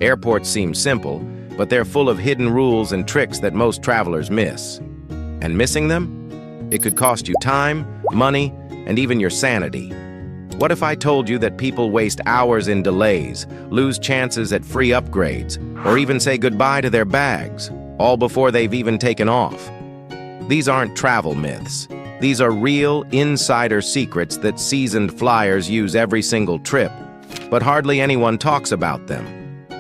Airports seem simple, but they're full of hidden rules and tricks that most travelers miss. And missing them? It could cost you time, money, and even your sanity. What if I told you that people waste hours in delays, lose chances at free upgrades, or even say goodbye to their bags, all before they've even taken off? These aren't travel myths. These are real, insider secrets that seasoned flyers use every single trip, but hardly anyone talks about them.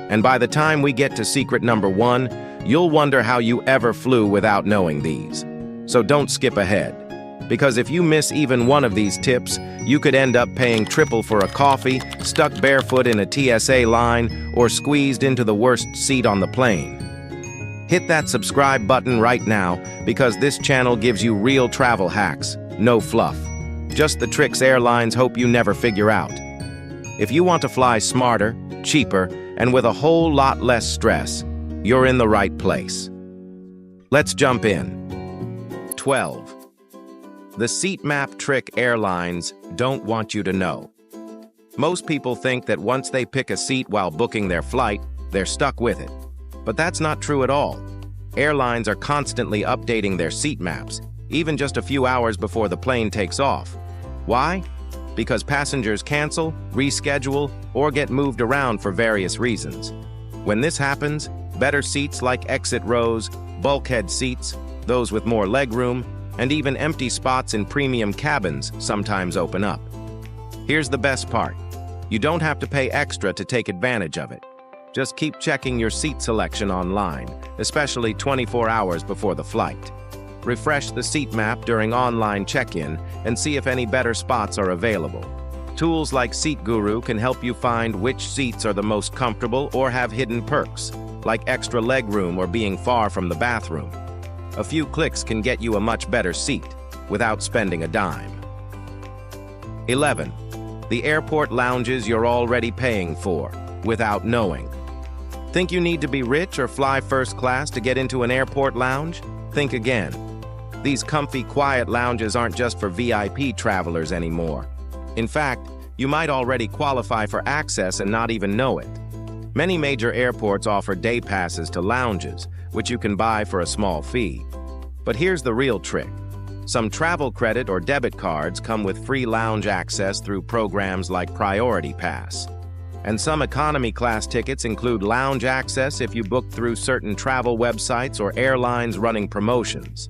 And by the time we get to secret number 1, you'll wonder how you ever flew without knowing these. So don't skip ahead, because if you miss even one of these tips, you could end up paying triple for a coffee, stuck barefoot in a TSA line, or squeezed into the worst seat on the plane. Hit that subscribe button right now, because this channel gives you real travel hacks, no fluff. Just the tricks airlines hope you never figure out. If you want to fly smarter, cheaper, and with a whole lot less stress, you're in the right place. Let's jump in. 12. The seat map trick airlines don't want you to know. Most people think that once they pick a seat while booking their flight, they're stuck with it. But that's not true at all. Airlines are constantly updating their seat maps, even just a few hours before the plane takes off. Why? Because passengers cancel, reschedule, or get moved around for various reasons. When this happens, better seats like exit rows, bulkhead seats, those with more legroom, and even empty spots in premium cabins sometimes open up. Here's the best part. You don't have to pay extra to take advantage of it. Just keep checking your seat selection online, especially 24 hours before the flight. Refresh the seat map during online check-in and see if any better spots are available. Tools like Seat Guru can help you find which seats are the most comfortable or have hidden perks, like extra legroom or being far from the bathroom. A few clicks can get you a much better seat without spending a dime. 11. The airport lounges you're already paying for without knowing. Think you need to be rich or fly first class to get into an airport lounge? Think again. These comfy, quiet lounges aren't just for VIP travelers anymore. In fact, you might already qualify for access and not even know it. Many major airports offer day passes to lounges, which you can buy for a small fee. But here's the real trick. Some travel credit or debit cards come with free lounge access through programs like Priority Pass. And some economy class tickets include lounge access if you book through certain travel websites or airlines running promotions.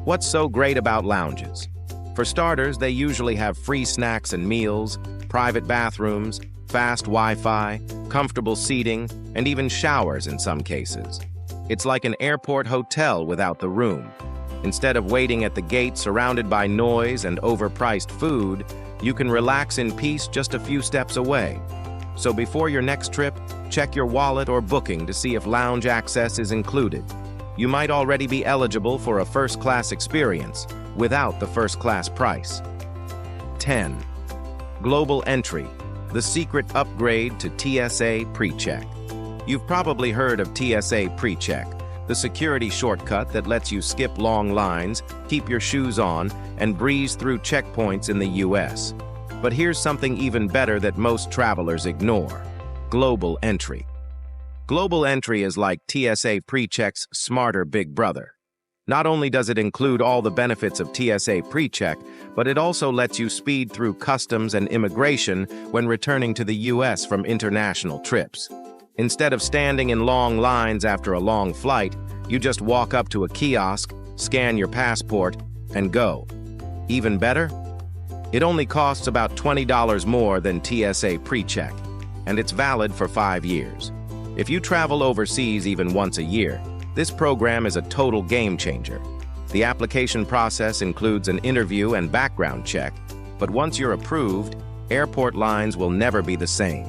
What's so great about lounges? For starters, they usually have free snacks and meals, private bathrooms, fast Wi-Fi, comfortable seating, and even showers in some cases. It's like an airport hotel without the room. Instead of waiting at the gate surrounded by noise and overpriced food, you can relax in peace just a few steps away. So before your next trip, check your wallet or booking to see if lounge access is included. You might already be eligible for a first-class experience without the first-class price. 10. Global Entry, the secret upgrade to TSA PreCheck. You've probably heard of TSA PreCheck, the security shortcut that lets you skip long lines, keep your shoes on, and breeze through checkpoints in the US. But here's something even better that most travelers ignore: Global Entry. Global Entry is like TSA PreCheck's smarter big brother. Not only does it include all the benefits of TSA PreCheck, but it also lets you speed through customs and immigration when returning to the US from international trips. Instead of standing in long lines after a long flight, you just walk up to a kiosk, scan your passport, and go. Even better? It only costs about $20 more than TSA PreCheck, and it's valid for 5 years. If you travel overseas even once a year, this program is a total game changer. The application process includes an interview and background check, but once you're approved, airport lines will never be the same.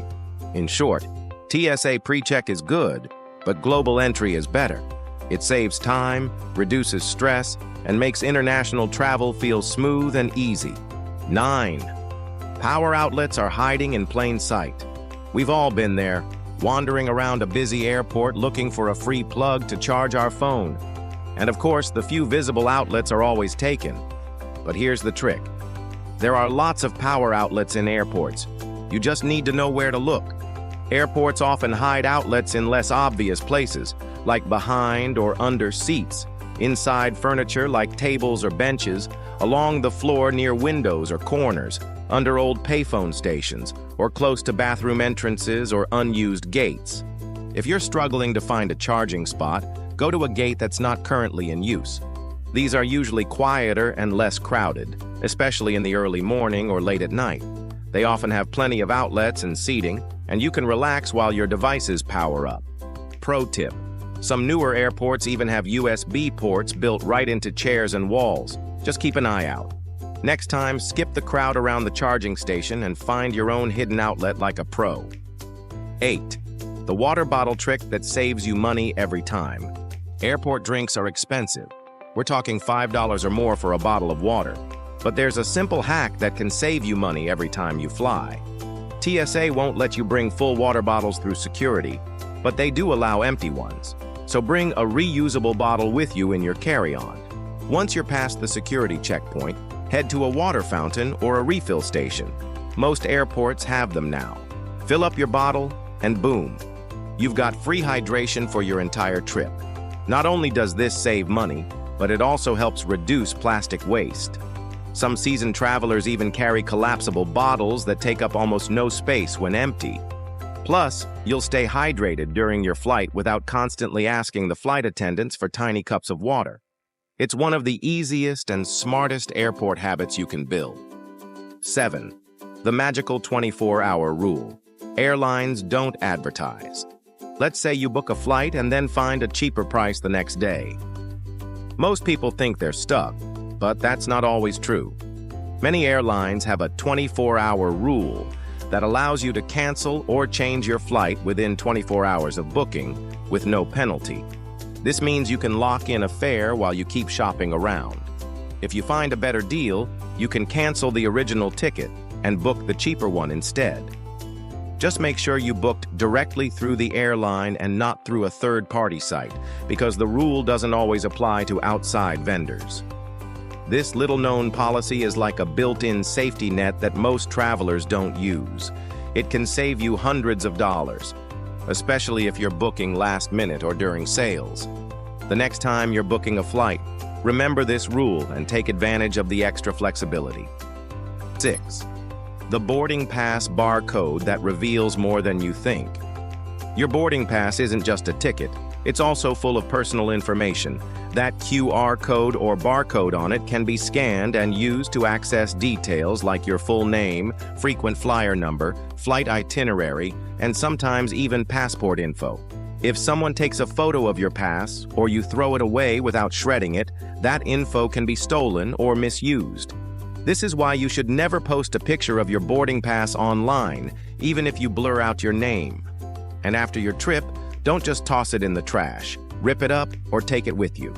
In short, TSA PreCheck is good, but Global Entry is better. It saves time, reduces stress, and makes international travel feel smooth and easy. 9. Power outlets are hiding in plain sight. We've all been there, wandering around a busy airport looking for a free plug to charge our phone. And of course, the few visible outlets are always taken. But here's the trick. There are lots of power outlets in airports. You just need to know where to look. Airports often hide outlets in less obvious places, like behind or under seats, inside furniture like tables or benches, along the floor near windows or corners, under old payphone stations, or close to bathroom entrances or unused gates. If you're struggling to find a charging spot, go to a gate that's not currently in use. These are usually quieter and less crowded, especially in the early morning or late at night. They often have plenty of outlets and seating, and you can relax while your devices power up. Pro tip: some newer airports even have USB ports built right into chairs and walls. Just keep an eye out. Next time, skip the crowd around the charging station and find your own hidden outlet like a pro. 8. The water bottle trick that saves you money every time. Airport drinks are expensive. We're talking $5 or more for a bottle of water. But there's a simple hack that can save you money every time you fly. TSA won't let you bring full water bottles through security, but they do allow empty ones. So bring a reusable bottle with you in your carry-on. Once you're past the security checkpoint, head to a water fountain or a refill station. Most airports have them now. Fill up your bottle, and boom, you've got free hydration for your entire trip. Not only does this save money, but it also helps reduce plastic waste. Some seasoned travelers even carry collapsible bottles that take up almost no space when empty. Plus, you'll stay hydrated during your flight without constantly asking the flight attendants for tiny cups of water. It's one of the easiest and smartest airport habits you can build. 7. The magical 24-hour rule. Airlines don't advertise. Let's say you book a flight and then find a cheaper price the next day. Most people think they're stuck, but that's not always true. Many airlines have a 24-hour rule that allows you to cancel or change your flight within 24 hours of booking with no penalty. This means you can lock in a fare while you keep shopping around. If you find a better deal, you can cancel the original ticket and book the cheaper one instead. Just make sure you booked directly through the airline and not through a third-party site, because the rule doesn't always apply to outside vendors. This little-known policy is like a built-in safety net that most travelers don't use. It can save you hundreds of dollars, especially if you're booking last minute or during sales. The next time you're booking a flight, remember this rule and take advantage of the extra flexibility. 6. The boarding pass barcode that reveals more than you think. Your boarding pass isn't just a ticket, it's also full of personal information. That QR code or barcode on it can be scanned and used to access details like your full name, frequent flyer number, flight itinerary, and sometimes even passport info. If someone takes a photo of your pass or you throw it away without shredding it, that info can be stolen or misused. This is why you should never post a picture of your boarding pass online, even if you blur out your name. And after your trip, don't just toss it in the trash. Rip it up or take it with you.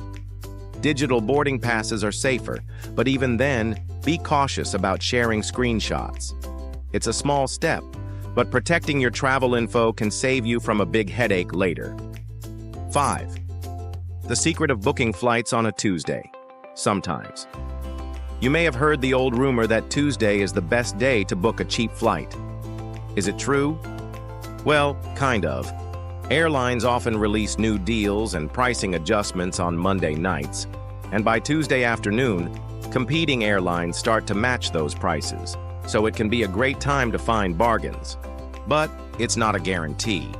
Digital boarding passes are safer, but even then, be cautious about sharing screenshots. It's a small step, but protecting your travel info can save you from a big headache later. 5. The secret of booking flights on a Tuesday. Sometimes. You may have heard the old rumor that Tuesday is the best day to book a cheap flight. Is it true? Well, kind of. Airlines often release new deals and pricing adjustments on Monday nights, and by Tuesday afternoon, competing airlines start to match those prices, so it can be a great time to find bargains. But it's not a guarantee.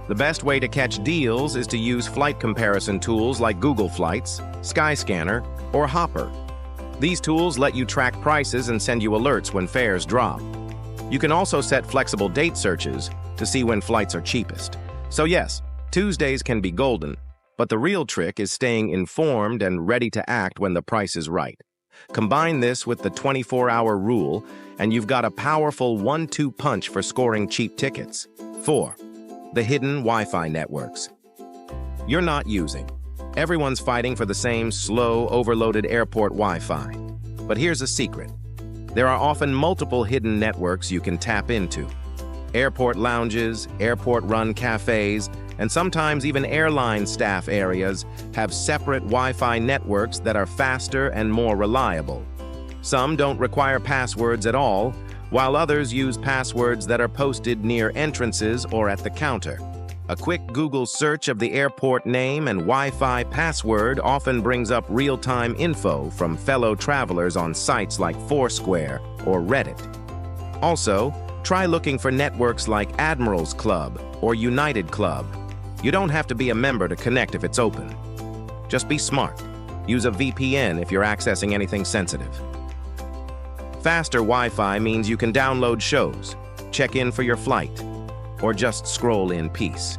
The best way to catch deals is to use flight comparison tools like Google Flights, Skyscanner, or Hopper. These tools let you track prices and send you alerts when fares drop. You can also set flexible date searches to see when flights are cheapest. So yes, Tuesdays can be golden, but the real trick is staying informed and ready to act when the price is right. Combine this with the 24-hour rule, and you've got a powerful 1-2 punch for scoring cheap tickets. 4. The hidden Wi-Fi networks. You're not using. Everyone's fighting for the same slow, overloaded airport Wi-Fi. But here's a secret. There are often multiple hidden networks you can tap into. Airport lounges, airport-run cafes, and sometimes even airline staff areas have separate Wi-Fi networks that are faster and more reliable. Some don't require passwords at all, while others use passwords that are posted near entrances or at the counter. A quick Google search of the airport name and Wi-Fi password often brings up real-time info from fellow travelers on sites like Foursquare or Reddit. Also, try looking for networks like Admirals Club or United Club. You don't have to be a member to connect if it's open. Just be smart. Use a VPN if you're accessing anything sensitive. Faster Wi-Fi means you can download shows, check in for your flight, or just scroll in peace.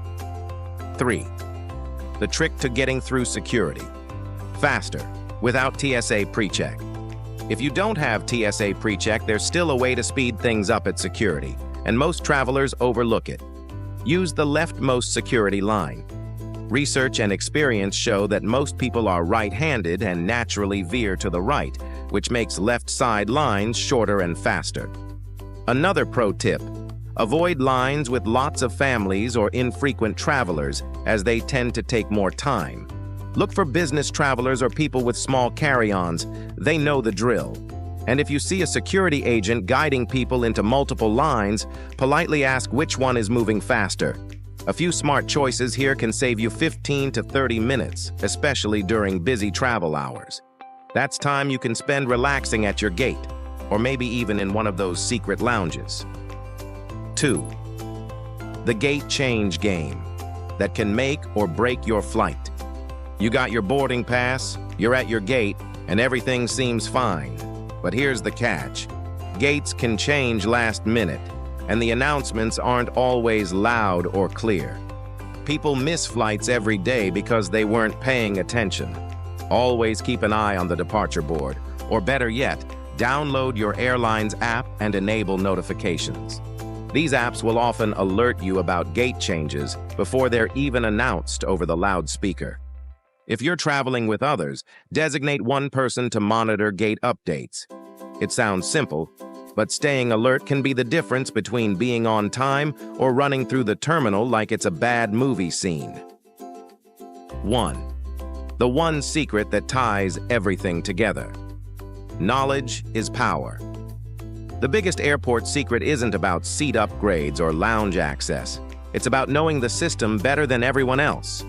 3. The trick to getting through security. Faster, without TSA PreCheck. If you don't have TSA PreCheck, there's still a way to speed things up at security, and most travelers overlook it. Use the leftmost security line. Research and experience show that most people are right-handed and naturally veer to the right, which makes left side lines shorter and faster. Another pro tip: avoid lines with lots of families or infrequent travelers, as they tend to take more time. Look for business travelers or people with small carry-ons. They know the drill. And if you see a security agent guiding people into multiple lines, politely ask which one is moving faster. A few smart choices here can save you 15 to 30 minutes, especially during busy travel hours. That's time you can spend relaxing at your gate, or maybe even in one of those secret lounges. 2. The gate change game that can make or break your flight. You got your boarding pass, you're at your gate, and everything seems fine. But here's the catch. Gates can change last minute, and the announcements aren't always loud or clear. People miss flights every day because they weren't paying attention. Always keep an eye on the departure board, or better yet, download your airline's app and enable notifications. These apps will often alert you about gate changes before they're even announced over the loudspeaker. If you're traveling with others, designate one person to monitor gate updates. It sounds simple, but staying alert can be the difference between being on time or running through the terminal like it's a bad movie scene. 1. The one secret that ties everything together. Knowledge is power. The biggest airport secret isn't about seat upgrades or lounge access. It's about knowing the system better than everyone else.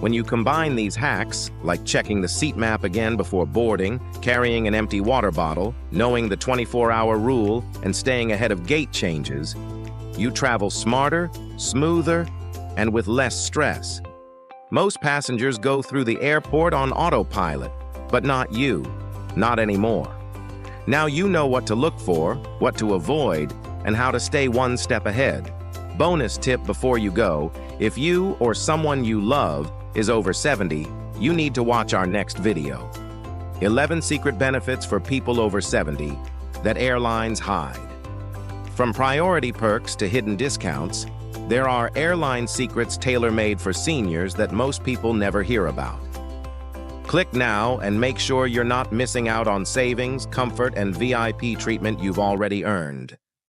When you combine these hacks, like checking the seat map again before boarding, carrying an empty water bottle, knowing the 24-hour rule, and staying ahead of gate changes, you travel smarter, smoother, and with less stress. Most passengers go through the airport on autopilot, but not you, not anymore. Now you know what to look for, what to avoid, and how to stay one step ahead. Bonus tip before you go: if you or someone you love is over 70, you need to watch our next video. 11 secret benefits for people over 70 that airlines hide. From priority perks to hidden discounts, there are airline secrets tailor-made for seniors that most people never hear about. Click now and make sure you're not missing out on savings, comfort, and VIP treatment you've already earned.